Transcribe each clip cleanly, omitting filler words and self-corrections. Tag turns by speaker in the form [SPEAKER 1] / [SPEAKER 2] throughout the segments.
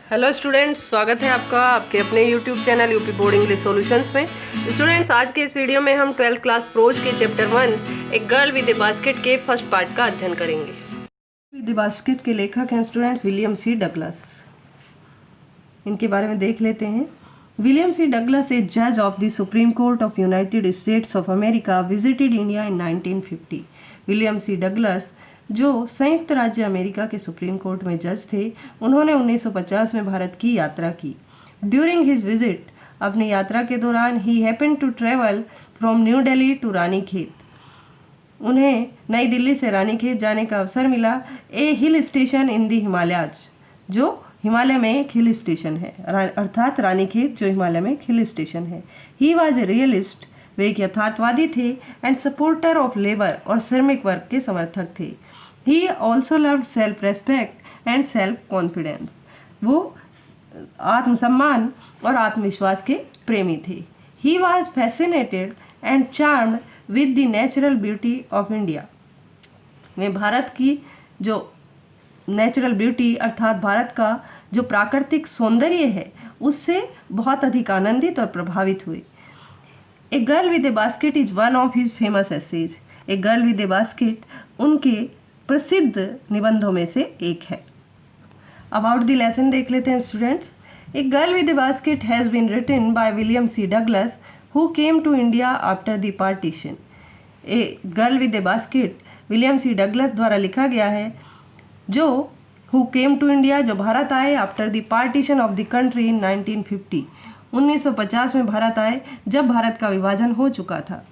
[SPEAKER 1] Hello students, स्वागत है आपका आपके अपने YouTube channel UP board English solutions में। स्टूडेंट्स, आज के इस वीडियो में हम 12th क्लास प्रोज के चैप्टर 1 एक गर्ल विद ए बास्केट के फर्स्ट पार्ट का अध्ययन करेंगे। विद ए बास्केट के लेखक हैं स्टूडेंट्स विलियम सी डगलस। इनके बारे में देख लेते हैं। विलियम सी डगलस, ए जज of the Supreme Court of United States of America, visited India in 1950। William C Douglas जो संयुक्त राज्य अमेरिका के सुप्रीम कोर्ट में जज थे, उन्होंने 1950 में भारत की यात्रा की। ड्यूरिंग हिज विजिट, अपनी यात्रा के दौरान, he happen to travel from New Delhi to Ranikhet. उन्हें नई दिल्ली से रानीखेत जाने का अवसर मिला। A hill station in the Himalayas, जो हिमालय में एक हिल स्टेशन है, अर्थात रानीखेत जो हिमालय में एक हिल स्टेशन है। ही वॉज ए रियलिस्ट, वे एक यथार्थवादी थे, एंड सपोर्टर ऑफ लेबर, और श्रमिक वर्ग के समर्थक थे। He also loved self respect and self confidence, वो आत्मसम्मान और आत्मविश्वास के प्रेमी थे। He was fascinated and charmed with the natural beauty of India, वे भारत की जो नेचुरल ब्यूटी अर्थात भारत का जो प्राकृतिक सौंदर्य है उससे बहुत अधिक आनंदित और प्रभावित हुए। A girl with a basket is one of his famous essays. A girl with a basket उनके प्रसिद्ध निबंधों में से एक है। अबाउट द लेसन देख लेते हैं students. A girl with a basket has been written by William C Douglas, who came to India after the partition. A girl with a basket William C Douglas द्वारा लिखा गया है, जो who came to India, जो भारत आए, after the partition of the country in 1950, 1950 में भारत आए जब भारत का विभाजन हो चुका था।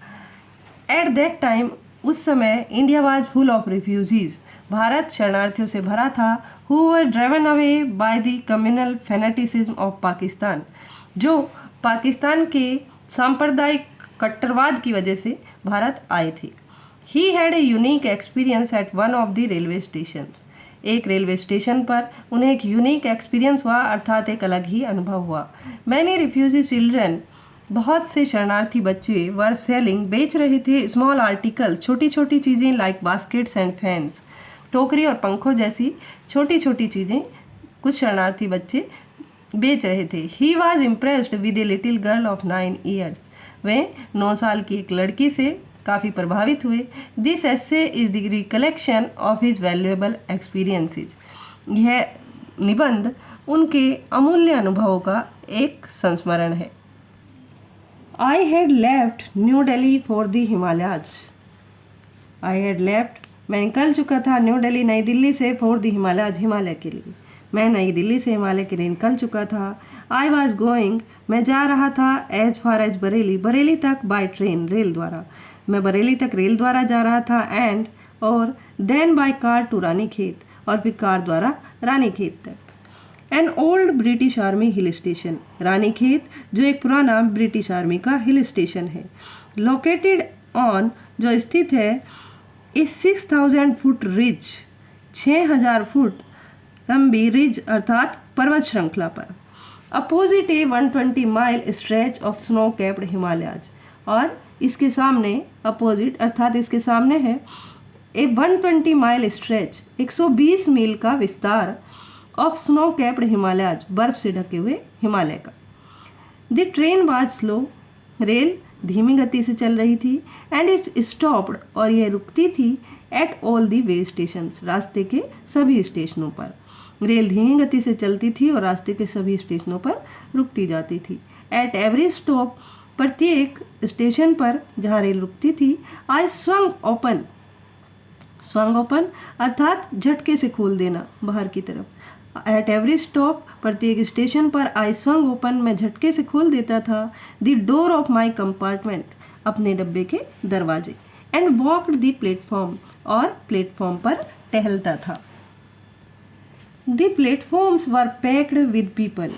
[SPEAKER 1] एट दैट टाइम, उस समय, India was full of refugees, Bharat शरणार्थियों से भरा था। Who were ड्रेवन away by the communal fanaticism of Pakistan, जो पाकिस्तान के सांप्रदायिक कट्टरवाद की वजह से भारत आए थे। He had a unique experience eight one of the railway station, एक रेलवे स्टेशन पर उन्हें एक यूनिक एक्सपीरियंस हुआ, अर्थात एक अलग ही अनुभव हुआ। मैनी रिफ्यूजी चिल्ड्रन, बहुत से शरणार्थी बच्चे, वर सेलिंग, बेच रहे थे, स्मॉल आर्टिकल, छोटी छोटी चीज़ें, लाइक बास्केट्स एंड फैंस, टोकरी और पंखों जैसी छोटी छोटी चीज़ें कुछ शरणार्थी बच्चे बेच रहे थे। He was impressed with a little girl of 9 years, वे 9 साल की एक लड़की से काफ़ी प्रभावित हुए। This essay is the recollection of his valuable experiences, यह निबंध उनके अमूल्य अनुभवों का एक संस्मरण है। I had left New Delhi for the Himalayas. I had left, मैं निकल चुका था, न्यू दिल्ली, नई दिल्ली से, फॉर द हिमालयाज, हिमालय के लिए, मैं नई दिल्ली से हिमालय के लिए निकल चुका था। आई वॉज गोइंग, मैं जा रहा था, as far as Bareilly, Bareilly तक, बाय ट्रेन, रेल द्वारा, मैं बरेली तक रेल द्वारा जा रहा था, एंड और then by car to Ranikhet, और फिर कार द्वारा रानीखेत तक। An old British army hill station, Ranikhet जो एक पुराना ब्रिटिश आर्मी का हिल स्टेशन है। लोकेटेड ऑन, जो स्थित है, इस 6000 फुट रिज, 6000 फुट लंबी रिज अर्थात पर्वत श्रृंखला पर। Opposite a 120 mile stretch of snow capped Himalayas, और इसके सामने, अपोजिट अर्थात इसके सामने है, ए 120 माइल स्ट्रेच, 120 मील का विस्तार, ऑफ स्नो कैप्ड हिमालयाज, बर्फ से ढके हुए हिमालय का। The train was slow, rail धीमी गति से चल रही थी, एंड इट स्टॉप्ड, और यह रुकती थी, at all the way station, रास्ते के सभी स्टेशनों पर। रेल धीमी गति से चलती थी और रास्ते के सभी स्टेशनों पर रुकती जाती थी। एट एवरी स्टॉप, प्रत्येक स्टेशन पर जहाँ रेल रुकती थी, आई स्वंग ओपन, स्वंग ओपन अर्थात झटके से खोल देना बाहर की तरफ। एट एवरी स्टॉप, प्रत्येक स्टेशन पर, आई स्वंग ओपन, मैं झटके से खोल देता था, the door of my compartment, अपने डब्बे के दरवाजे, एंड वॉकड द प्लेटफॉर्म, और प्लेटफॉर्म पर टहलता था। The platforms were packed with people,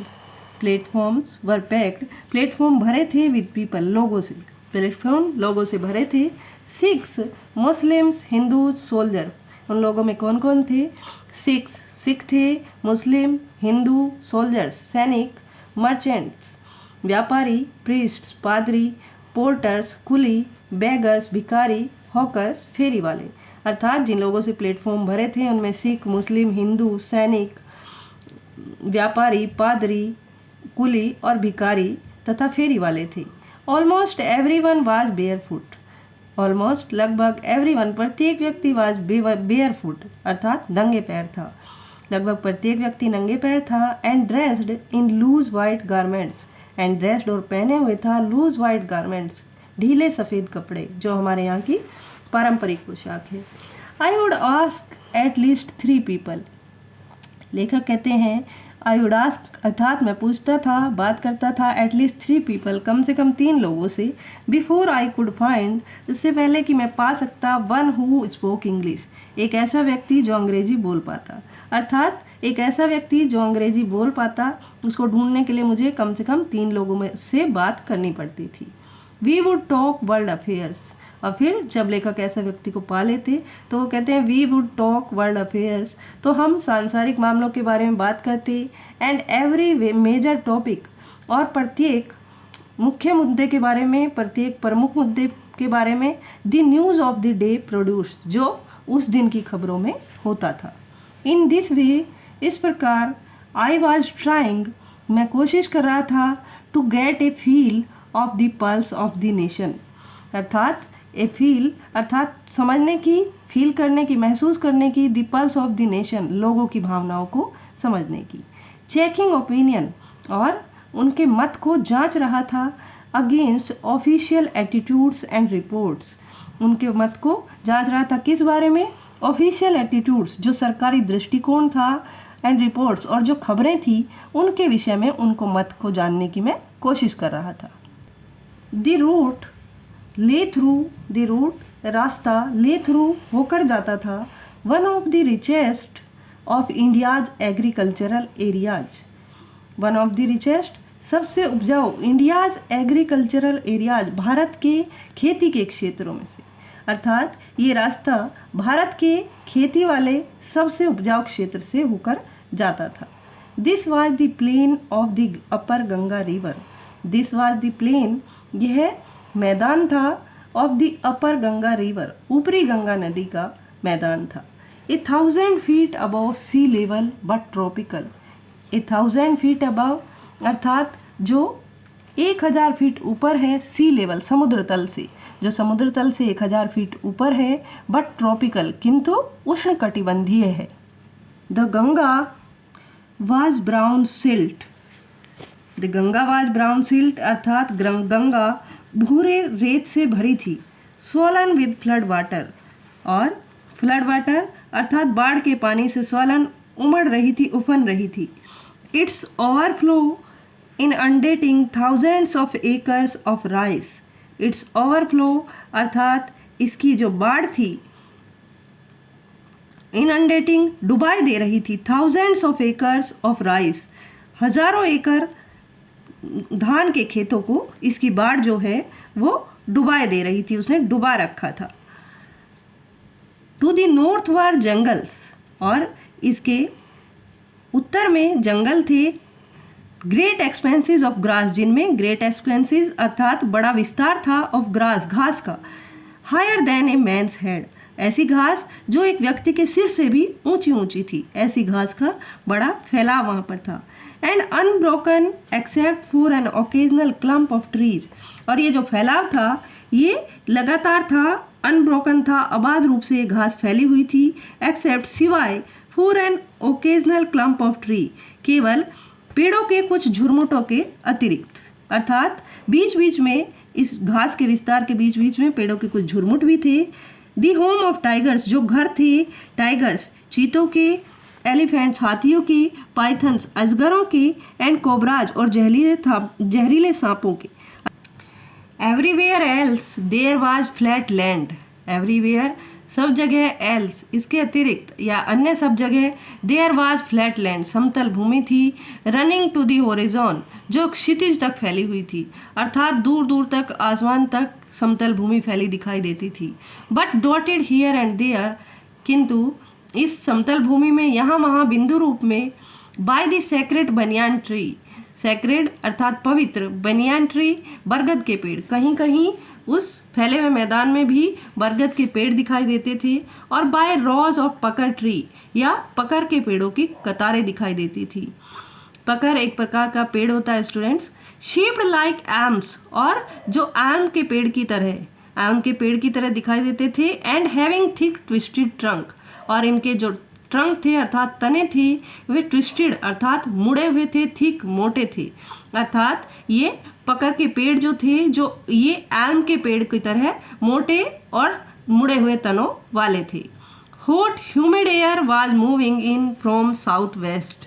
[SPEAKER 1] platforms were packed, platform भरे थे, विद पीपल, लोगों से, प्लेटफॉर्म लोगों से भरे थे। 6 मुस्लिम्स, हिंदूज, सोल्जर्स, उन लोगों में कौन कौन थे? 6 सिख थे, मुस्लिम, हिंदू, सोल्जर्स, सैनिक, मर्चेंट्स, व्यापारी, प्रीस्ट्स, पादरी, पोर्टर्स, कुली, बेगर्स, भिखारी, हॉकर्स, फेरी वाले, अर्थात जिन लोगों से प्लेटफॉर्म भरे थे उनमें सिख, मुस्लिम, हिंदू, सैनिक,
[SPEAKER 2] व्यापारी, पादरी, कुली और भिखारी तथा फेरी वाले थे। Almost everyone was barefoot. Almost लगभग एवरीवन प्रत्येक व्यक्ति वाज बेयरफुट अर्थात नंगे पैर था। लगभग प्रत्येक व्यक्ति नंगे पैर था। And dressed in loose white garments. And dressed और पहने हुए था लूज वाइट गारमेंट्स, ढीले सफ़ेद कपड़े, जो हमारे यहाँ की पारंपरिक पोशाक है। I would ask at least 3 people. लेखक कहते हैं आई वुड आस्क अर्थात मैं पूछता था, बात करता था, एट लीस्ट 3 पीपल कम से कम 3 लोगों से, बिफोर आई कुड फाइंड इससे पहले कि मैं पा सकता, वन हु स्पोक इंग्लिश, एक ऐसा व्यक्ति जो अंग्रेजी बोल पाता। अर्थात एक ऐसा व्यक्ति जो अंग्रेजी बोल पाता, उसको ढूंढने के लिए मुझे कम से कम 3 लोगों में से बात करनी पड़ती थी। We would talk world affairs. और फिर जब लेखक ऐसा व्यक्ति को पा लेते तो वो कहते हैं we would talk world affairs, तो हम सांसारिक मामलों के बारे में बात करते। एंड एवरी मेजर टॉपिक, और प्रत्येक मुख्य मुद्दे के बारे में, प्रत्येक प्रमुख मुद्दे के बारे में, the news of the day produce, जो उस दिन की खबरों में होता था। इन दिस वे, इस प्रकार, आई वॉज ट्राइंग, मैं कोशिश कर रहा था, to get a feel of the pulse of the nation. अर्थात ए फील अर्थात समझने की, फील करने की, महसूस करने की, the pulse of the nation, लोगों की भावनाओं को समझने की। चेकिंग ओपिनियन, और उनके मत को जांच रहा था, against official attitudes and reports, उनके मत को जांच रहा था किस बारे में, ऑफिशियल एटीट्यूड्स, जो सरकारी दृष्टिकोण था, एंड रिपोर्ट्स, और जो खबरें थी उनके विषय में उनको मत को जानने की मैं कोशिश कर रहा था। द रूट ले थ्रू, द रूट रास्ता, ले थ्रू होकर जाता था, one of the richest of India's agricultural areas, one of the richest सबसे उपजाऊ, इंडियाज एग्रीकल्चरल एरियाज भारत के खेती के क्षेत्रों में से, अर्थात ये रास्ता भारत के खेती वाले सबसे उपजाऊ क्षेत्र से होकर जाता था। This was the plain of the upper Ganga river, this was the plain, यह मैदान था, of the upper Ganga river, ऊपरी गंगा नदी का मैदान था। 1000 feet above sea level but tropical, 1000 feet above अर्थात जो 1000 फीट ऊपर है, सी लेवल समुद्र तल से, जो समुद्र तल से 1000 फीट ऊपर है, बट ट्रॉपिकल किंतु उष्णकटिबंधीय है। The Ganga was brown silt, the Ganga was brown silt अर्थात गंगा भूरे रेत से भरी थी। स्वॉलन विद फ्लड वाटर, और फ्लड वाटर अर्थात बाढ़ के पानी से स्वॉलन उमड़ रही थी, उफन रही थी। Its overflow inundating thousands of acres of rice, its overflow अर्थात इसकी जो बाढ़ थी, इनअंडेटिंग डुबाई दे रही थी, thousands of acres of rice, हजारों एकड़ धान के खेतों को इसकी बाढ़ जो है वो डुबाए दे रही थी, उसने डुबा रखा था। To the north were jungles, और इसके उत्तर में जंगल थे। ग्रेट एक्सपेंसेस ऑफ ग्रास, जिनमें ग्रेट एक्सपेंसेस अर्थात बड़ा विस्तार था, ऑफ ग्रास घास का, higher than a man's head, ऐसी घास जो एक व्यक्ति के सिर से भी ऊंची ऊंची थी, ऐसी घास का बड़ा फैलाव वहाँ पर था। And unbroken except for an occasional clump of trees, और ये जो फैलाव था ये लगातार था, अनब्रोकन था, आबाद रूप से ये घास फैली हुई थी, एक्सेप्ट सिवाय, for an occasional clump of tree, केवल पेड़ों के कुछ झुरमुटों के अतिरिक्त, अर्थात बीच बीच में इस घास के विस्तार के बीच बीच में पेड़ों के कुछ झुरमुट भी थे। दी होम ऑफ टाइगर्स, जो घर थे टाइगर्स चीतों के, एलिफेंट्स हाथियों के, पाइथन्स अजगरों के, एंड कोबराज और जहरीले सांपों के। Everywhere else there was flat land, everywhere सब जगह, एल्स इसके अतिरिक्त या अन्य सब जगह, देयर वाज फ्लैट लैंड समतल भूमि थी, रनिंग टू दी होरिजॉन जो क्षितिज तक फैली हुई थी, अर्थात दूर दूर तक आसमान तक समतल भूमि फैली दिखाई देती थी। But dotted here and there, किंतु इस समतल भूमि में यहाँ वहाँ बिंदु रूप में, by the sacred banyan tree, sacred अर्थात पवित्र, बनियान ट्री बरगद के पेड़, कहीं कहीं उस फैले हुए मैदान में भी बरगद के पेड़ दिखाई देते थे, और बाय रॉज ऑफ पकर ट्री या पकर के पेड़ों की कतारें दिखाई देती थी। पकर एक प्रकार का पेड़ होता है स्टूडेंट्स, शेप्ड लाइक एम्स, और जो एम के पेड़ की तरह, एम के पेड़ की तरह दिखाई देते थे, and having thick twisted trunk, और इनके जो ट्रंक थे अर्थात तने थे वे ट्विस्टेड अर्थात मुड़े हुए थे, थिक मोटे थे, अर्थात ये पकर के पेड़ जो थे जो ये एल्म के पेड़ की तरह मोटे और मुड़े हुए तनों वाले थे। Hot humid air was moving in from south west.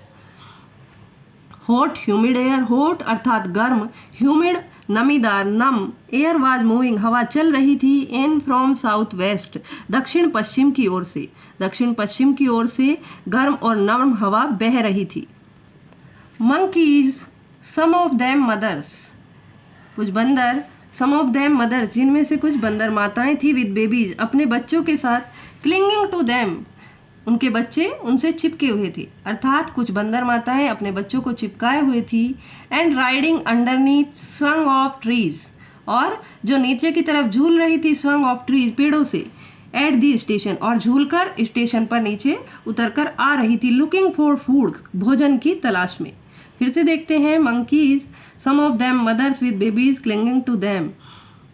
[SPEAKER 2] Hot humid air, hot अर्थात गर्म, ह्यूमिड नमीदार नम, एयर वाज मूविंग हवा चल रही थी, इन फ्रॉम साउथ वेस्ट दक्षिण पश्चिम की ओर से, दक्षिण पश्चिम की ओर से गर्म और नरम हवा बह रही थी। Monkeys, some of them mothers, कुछ बंदर, सम ऑफ देम मदर्स जिनमें से कुछ बंदर माताएं थी, विद बेबीज अपने बच्चों के साथ, क्लिंगिंग टू देम उनके बच्चे उनसे चिपके हुए थे, अर्थात कुछ बंदर माताएं अपने बच्चों को चिपकाए हुए थी, and riding underneath swung of trees, और जो नीचे की तरफ झूल रही थी स्वंग ऑफ ट्रीज पेड़ों से, एट दी स्टेशन और झूलकर स्टेशन पर नीचे उतरकर आ रही थी, लुकिंग फॉर फूड भोजन की तलाश में। फिर से देखते हैं, monkeys, some of them mothers with babies clinging to them,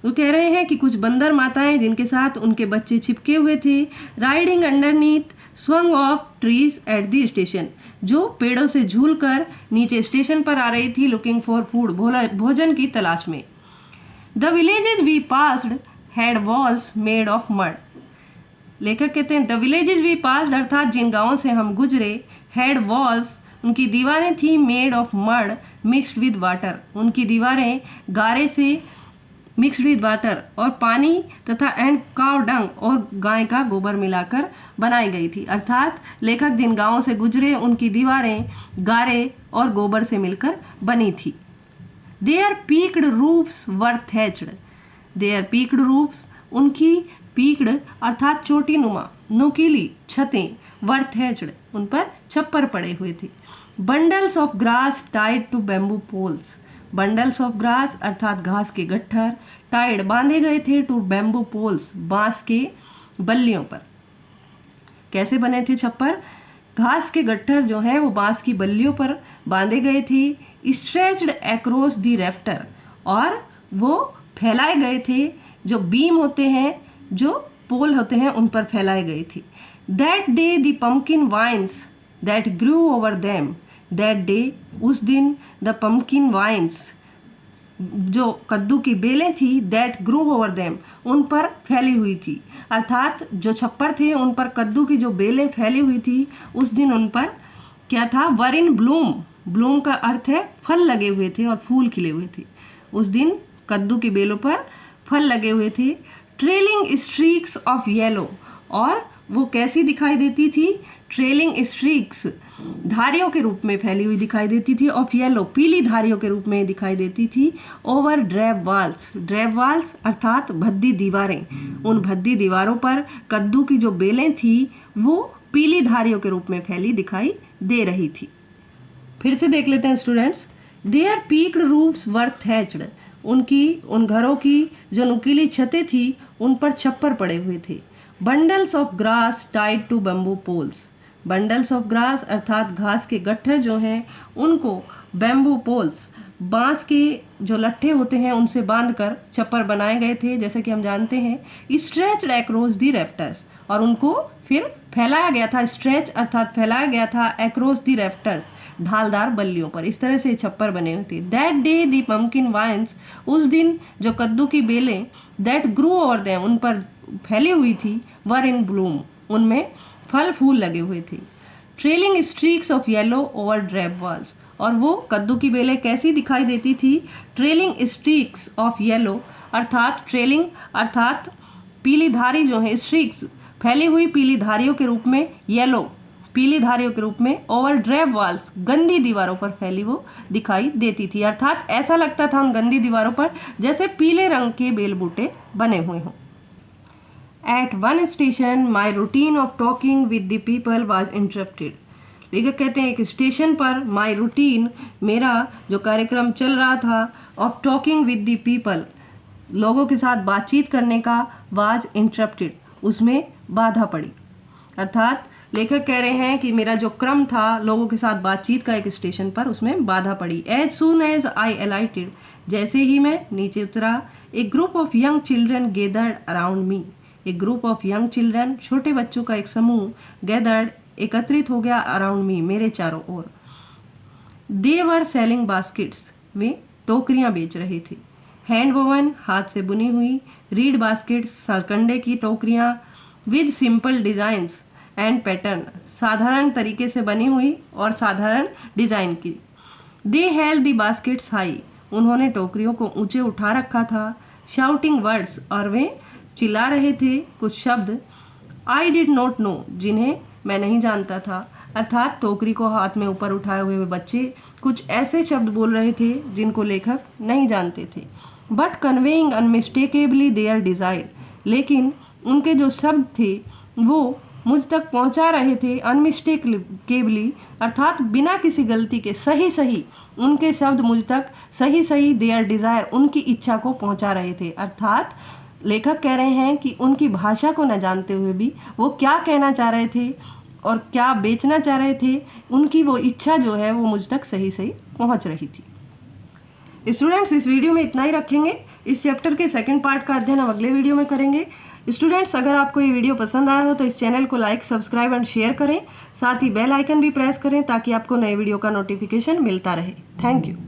[SPEAKER 2] वो कह रहे हैं कि कुछ बंदर माताएं जिनके साथ उनके बच्चे चिपके हुए थे, riding underneath swung of trees at the station, जो पेड़ों से झूलकर नीचे स्टेशन पर आ रही थी, लुकिंग फॉर फूड भोजन की तलाश में। The villages we passed had walls made of mud, लेखक कहते हैं द विलेजेज वी पास्ड अर्थात जिन गाँवों से हम गुजरे, हैड वॉल्स उनकी दीवारें थी, made of mud mixed with water उनकी दीवारें गारे से मिक्सड विद वाटर और पानी तथा एंड काव डंग और गाय का गोबर मिलाकर बनाई गई थी, अर्थात लेखक जिन गांवों से गुजरे उनकी दीवारें गारे और गोबर से मिलकर बनी थी। Their peaked roofs were thatched, their peaked roofs उनकी पीक्ड अर्थात चोटी नुमा नुकीली छतें, वर थैच्ड उन पर छप्पर पड़े हुए थे। Bundles of grass tied to bamboo poles, bundles of grass अर्थात घास के गट्ठर, टाइड बांधे गए थे, टू बैम्बू पोल्स बांस के बल्लियों पर। कैसे बने थे छप्पर? घास के गट्ठर जो हैं वो बांस की बल्लियों पर बांधे गए थे, स्ट्रेच्ड अक्रॉस दी रेफ्टर और वो फैलाए गए थे, जो बीम होते हैं जो पोल होते हैं उन पर फैलाए गए थे। That day the pumpkin vines that grew over them, that day उस दिन, द पम्पकिन वाइन्स जो कद्दू की बेलें थी, दैट ग्रू ओवर देम उन पर फैली हुई थी, अर्थात जो छप्पर थे उन पर कद्दू की जो बेलें फैली हुई थी उस दिन उन पर क्या था, वर इन ब्लूम, ब्लूम का अर्थ है फल लगे हुए थे और फूल खिले हुए थे, उस दिन कद्दू की बेलों पर फल लगे हुए थे। ट्रेलिंग स्ट्रीक्स ऑफ येलो, और वो कैसी दिखाई देती थी, ट्रेलिंग स्ट्रीक्स धारियों के रूप में फैली हुई दिखाई देती थी, ऑफ येलो पीली धारियों के रूप में दिखाई देती थी, over drab walls, drab walls अर्थात भद्दी दीवारें, उन भद्दी दीवारों पर कद्दू की जो बेलें थी वो पीली धारियों के रूप में फैली दिखाई दे रही थी। फिर से देख लेते हैं students, their peaked roofs were thatched, उनकी उन घरों की जो नुकीली छतें थी उन पर छप्पर पड़े हुए थे। Bundles of grass tied to bamboo poles, bundles of grass अर्थात घास के गट्ठर जो हैं उनको बैम्बू पोल्स बांस के जो लट्ठे होते हैं उनसे बांधकर छप्पर बनाए गए थे, जैसे कि हम जानते हैं। स्ट्रेच्ड अक्रॉस दी रेफ्टर्स, और उनको फिर फैलाया गया था, स्ट्रेच अर्थात फैलाया गया था, अक्रॉस दी रेफ्टर्स ढालदार बल्लियों पर, इस तरह से छप्पर बने हुए थे। That day the pumpkin vines, उस दिन जो कद्दू की बेलें, दैट ग्रू ओवर देम उन पर फैली हुई थी, वर इन ब्लूम उनमें फल फूल लगे हुए थे। Trailing streaks of yellow over drab walls, और वो कद्दू की बेलें कैसी दिखाई देती थी, ट्रेलिंग स्ट्रीक्स ऑफ येलो अर्थात ट्रेलिंग अर्थात पीली धारी जो है, स्ट्रीक्स फैली हुई पीली धारियों के रूप में, येलो पीली धारियों के रूप में, ओवर ड्रैब वाल्स गंदी दीवारों पर फैली वो दिखाई देती थी, अर्थात ऐसा लगता था उन गंदी दीवारों पर जैसे पीले रंग के बेल बूटे बने हुए हों। At one station, my routine of talking with the people was interrupted. लेखक कहते हैं एक स्टेशन पर माई रूटीन, मेरा जो कार्यक्रम चल रहा था, of talking with the people, लोगों के साथ बातचीत करने का, वाज इंटरप्टेड, उसमें बाधा पड़ी। अर्थात लेखक कह रहे हैं कि मेरा जो क्रम था लोगों के साथ बातचीत का एक स्टेशन पर, उसमें बाधा पड़ी। एज सून एज आई अलाइटेड, जैसे ही मैं नीचे उतरा, एक group of young children gathered around me, एक ग्रुप ऑफ यंग चिल्ड्रन, छोटे बच्चों का एक समूह, गेदर्ड, एकत्रित हो गया, अराउंड मी, मेरे चारों ओर। दे वर सेलिंग बास्केट्स, वे टोकरियां बेच रहे थे। हैंड वोवन, हाथ से बुनी हुई, रीड बास्केट्स, सरकंडे की टोकरियां, with simple designs and pattern, साधारण तरीके से बनी हुई और साधारण डिज़ाइन की। दे हेल्ड दी बास्केट्स हाई, उन्होंने टोकरियों को ऊंचे उठा रखा था। शाउटिंग वर्ड्स, और वे चिल्ला रहे थे कुछ शब्द। आई डिड नॉट नो, जिन्हें मैं नहीं जानता था। अर्थात टोकरी को हाथ में ऊपर उठाए हुए बच्चे कुछ ऐसे शब्द बोल रहे थे जिनको लेखक नहीं जानते थे। बट कन्वेइंग अनमिस्टेकेबली देयर डिज़ायर, लेकिन उनके जो शब्द थे वो मुझ तक पहुंचा रहे थे अनमिस्टेकेबली, अर्थात बिना किसी गलती के सही सही उनके शब्द मुझ तक सही सही देयर डिज़ायर, उनकी इच्छा को पहुंचा रहे थे। अर्थात लेखक कह रहे हैं कि उनकी भाषा को न जानते हुए भी वो क्या कहना चाह रहे थे और क्या बेचना चाह रहे थे, उनकी वो इच्छा जो है वो मुझ तक सही सही पहुंच रही थी। स्टूडेंट्स, इस वीडियो में इतना ही रखेंगे। इस चैप्टर के सेकंड पार्ट का अध्ययन हम अगले वीडियो में करेंगे। स्टूडेंट्स, अगर आपको ये वीडियो पसंद आया हो तो इस चैनल को लाइक, सब्सक्राइब एंड शेयर करें। साथ ही बेल आइकन भी प्रेस करें ताकि आपको नए वीडियो का नोटिफिकेशन मिलता रहे। Thank you.